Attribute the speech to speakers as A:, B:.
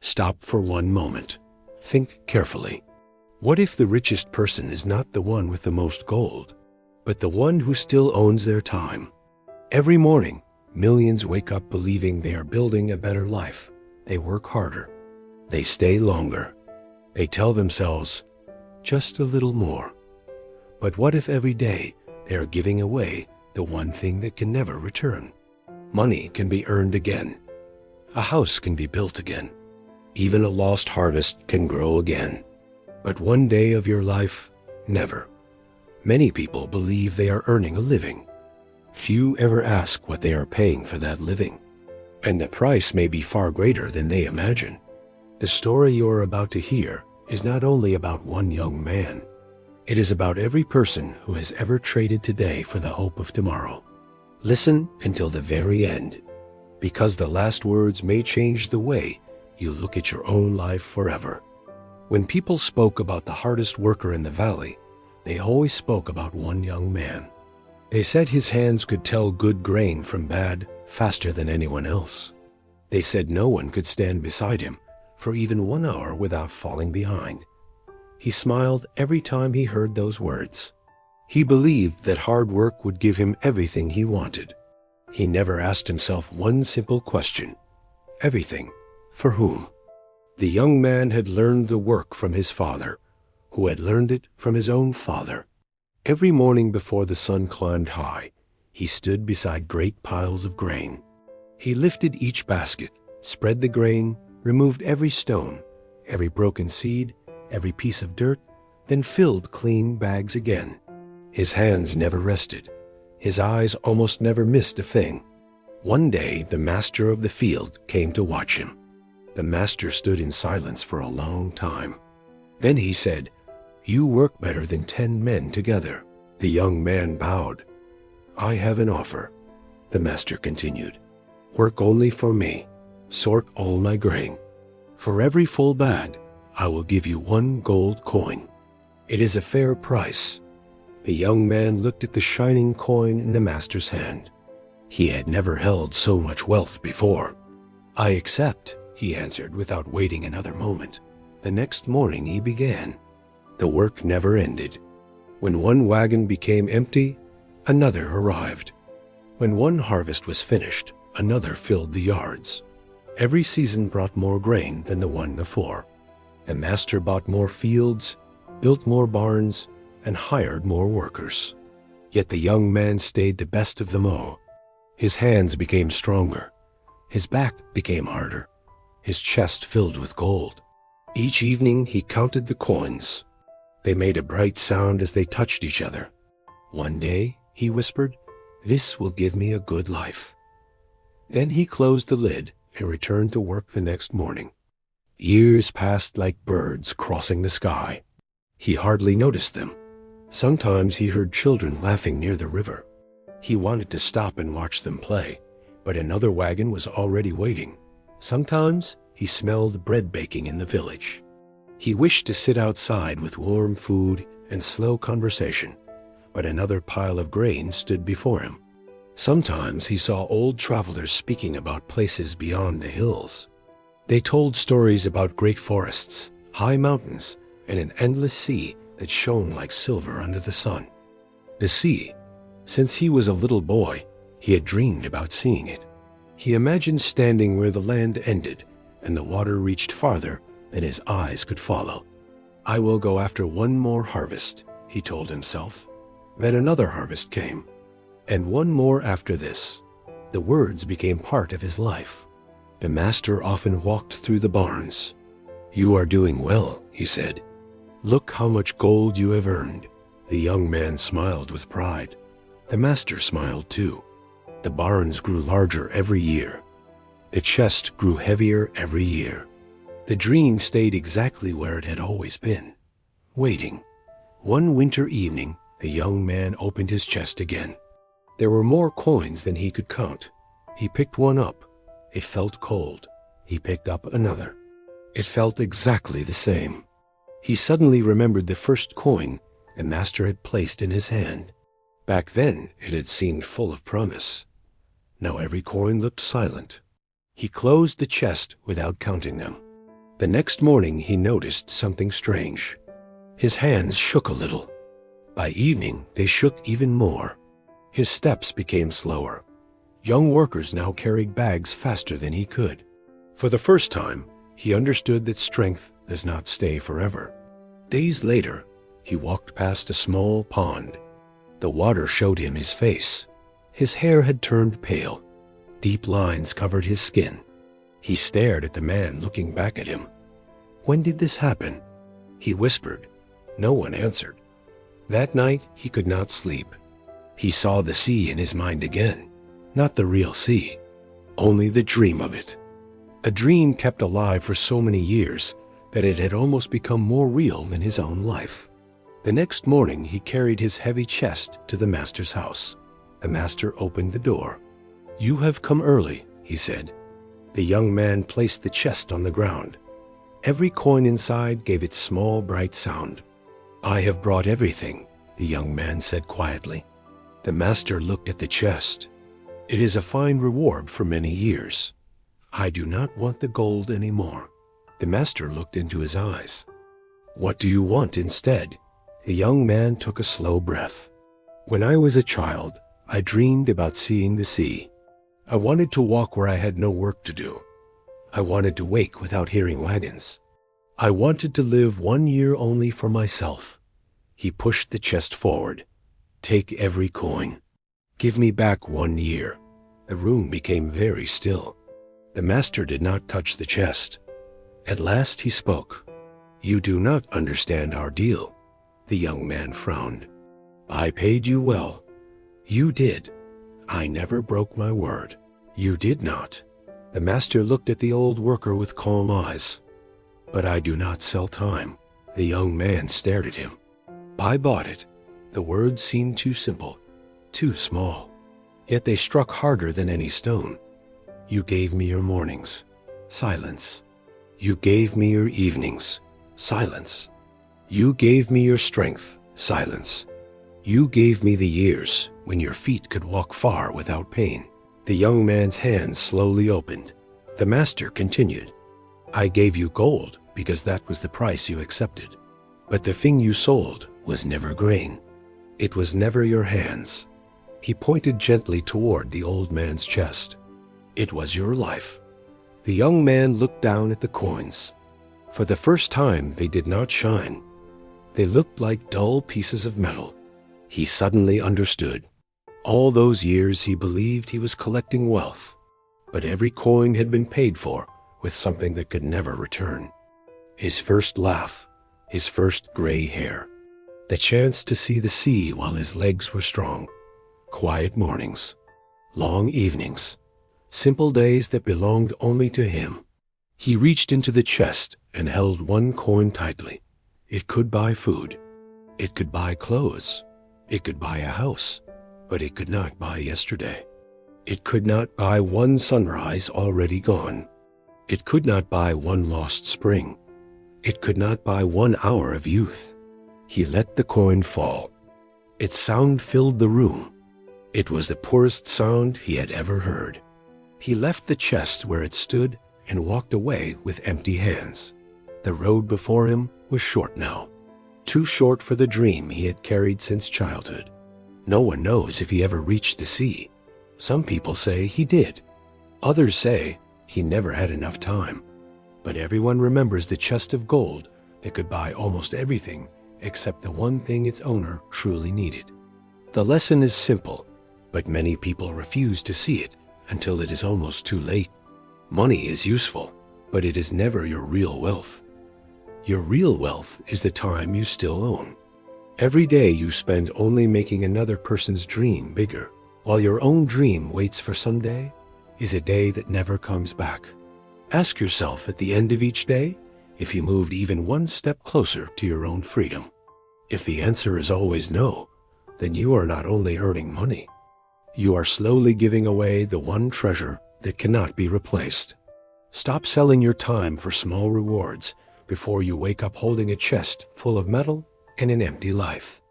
A: Stop for one moment. Think carefully. What if the richest person is not the one with the most gold, but the one who still owns their time? Every morning, millions wake up believing they are building a better life. They work harder. They stay longer. They tell themselves, just a little more. But what if every day they are giving away the one thing that can never return? Money can be earned again. A house can be built again. Even a lost harvest can grow again. But one day of your life, never. Many people believe they are earning a living. Few ever ask what they are paying for that living. And the price may be far greater than they imagine. The story you are about to hear is not only about one young man. It is about every person who has ever traded today for the hope of tomorrow. Listen until the very end, because the last words may change the way you look at your own life forever. When people spoke about the hardest worker in the valley, they always spoke about one young man. They said his hands could tell good grain from bad faster than anyone else. They said no one could stand beside him for even 1 hour without falling behind. He smiled every time he heard those words. He believed that hard work would give him everything he wanted. He never asked himself one simple question. Everything for whom? The young man had learned the work from his father, who had learned it from his own father. Every morning before the sun climbed high, he stood beside great piles of grain. He lifted each basket, spread the grain, removed every stone, every broken seed, every piece of dirt, then filled clean bags again. His hands never rested. His eyes almost never missed a thing. One day, the master of the field came to watch him. The master stood in silence for a long time. Then he said, "You work better than 10 men together." The young man bowed. "I have an offer," the master continued. "Work only for me. Sort all my grain. For every full bag, I will give you 1 gold coin. It is a fair price." The young man looked at the shining coin in the master's hand. He had never held so much wealth before. "I accept," he answered without waiting another moment. The next morning he began. The work never ended. When one wagon became empty, another arrived. When one harvest was finished, another filled the yards. Every season brought more grain than the one before. The master bought more fields, built more barns, and hired more workers. Yet the young man stayed the best of them all. His hands became stronger. His back became harder. His chest filled with gold. Each evening he counted the coins. They made a bright sound as they touched each other. One day, he whispered, "This will give me a good life." Then he closed the lid and returned to work the next morning. Years passed like birds crossing the sky. He hardly noticed them. Sometimes he heard children laughing near the river. He wanted to stop and watch them play, but another wagon was already waiting. Sometimes he smelled bread baking in the village. He wished to sit outside with warm food and slow conversation, but another pile of grain stood before him. Sometimes he saw old travelers speaking about places beyond the hills. They told stories about great forests, high mountains, and an endless sea that shone like silver under the sun. The sea, since he was a little boy, he had dreamed about seeing it. He imagined standing where the land ended and the water reached farther than his eyes could follow. "I will go after one more harvest," he told himself. Then another harvest came, and one more after this. The words became part of his life. The master often walked through the barns. "You are doing well," he said. "Look how much gold you have earned." The young man smiled with pride. The master smiled too. The barns grew larger every year. The chest grew heavier every year. The dream stayed exactly where it had always been, waiting. One winter evening, the young man opened his chest again. There were more coins than he could count. He picked one up. It felt cold. He picked up another. It felt exactly the same. He suddenly remembered the first coin the master had placed in his hand. Back then, it had seemed full of promise. Now every coin looked silent. He closed the chest without counting them. The next morning he noticed something strange. His hands shook a little. By evening, they shook even more. His steps became slower. Young workers now carried bags faster than he could. For the first time, he understood that strength does not stay forever. Days later, he walked past a small pond. The water showed him his face. His hair had turned pale. Deep lines covered his skin. He stared at the man looking back at him. "When did this happen?" he whispered. No one answered. That night, he could not sleep. He saw the sea in his mind again. Not the real sea, only the dream of it. A dream kept alive for so many years that it had almost become more real than his own life. The next morning, he carried his heavy chest to the master's house. The master opened the door. "You have come early," he said. The young man placed the chest on the ground. Every coin inside gave its small, bright sound. "I have brought everything," the young man said quietly. The master looked at the chest. "It is a fine reward for many years. I do not want the gold anymore." The master looked into his eyes. "What do you want instead?" The young man took a slow breath. "When I was a child, I dreamed about seeing the sea. I wanted to walk where I had no work to do. I wanted to wake without hearing wagons. I wanted to live 1 year only for myself." He pushed the chest forward. "Take every coin. Give me back 1 year." The room became very still. The master did not touch the chest. At last he spoke. "You do not understand our deal." The young man frowned. "I paid you well." "You did." "I never broke my word." "You did not." The master looked at the old worker with calm eyes. "But I do not sell time." The young man stared at him. "I bought it." The words seemed too simple, too small. Yet they struck harder than any stone. "You gave me your mornings." Silence. "You gave me your evenings." Silence. "You gave me your strength." Silence. "You gave me the years when your feet could walk far without pain." The young man's hands slowly opened. The master continued. "I gave you gold because that was the price you accepted. But the thing you sold was never grain. It was never your hands." He pointed gently toward the old man's chest. "It was your life." The young man looked down at the coins. For the first time, they did not shine. They looked like dull pieces of metal. He suddenly understood. All those years he believed he was collecting wealth, but every coin had been paid for with something that could never return. His first laugh, his first gray hair, the chance to see the sea while his legs were strong, quiet mornings, long evenings, simple days that belonged only to him. He reached into the chest and held one coin tightly. It could buy food. It could buy clothes. It could buy a house. But it could not buy yesterday. It could not buy one sunrise already gone. It could not buy one lost spring. It could not buy 1 hour of youth. He let the coin fall. Its sound filled the room. It was the poorest sound he had ever heard. He left the chest where it stood and walked away with empty hands. The road before him was short now, too short for the dream he had carried since childhood. No one knows if he ever reached the sea. Some people say he did. Others say he never had enough time. But everyone remembers the chest of gold that could buy almost everything except the one thing its owner truly needed. The lesson is simple, but many people refuse to see it until it is almost too late. Money is useful, but it is never your real wealth. Your real wealth is the time you still own. Every day you spend only making another person's dream bigger, while your own dream waits for someday, is a day that never comes back. Ask yourself at the end of each day if you moved even one step closer to your own freedom. If the answer is always no, then you are not only earning money, you are slowly giving away the one treasure that cannot be replaced. Stop selling your time for small rewards before you wake up holding a chest full of metal and an empty life.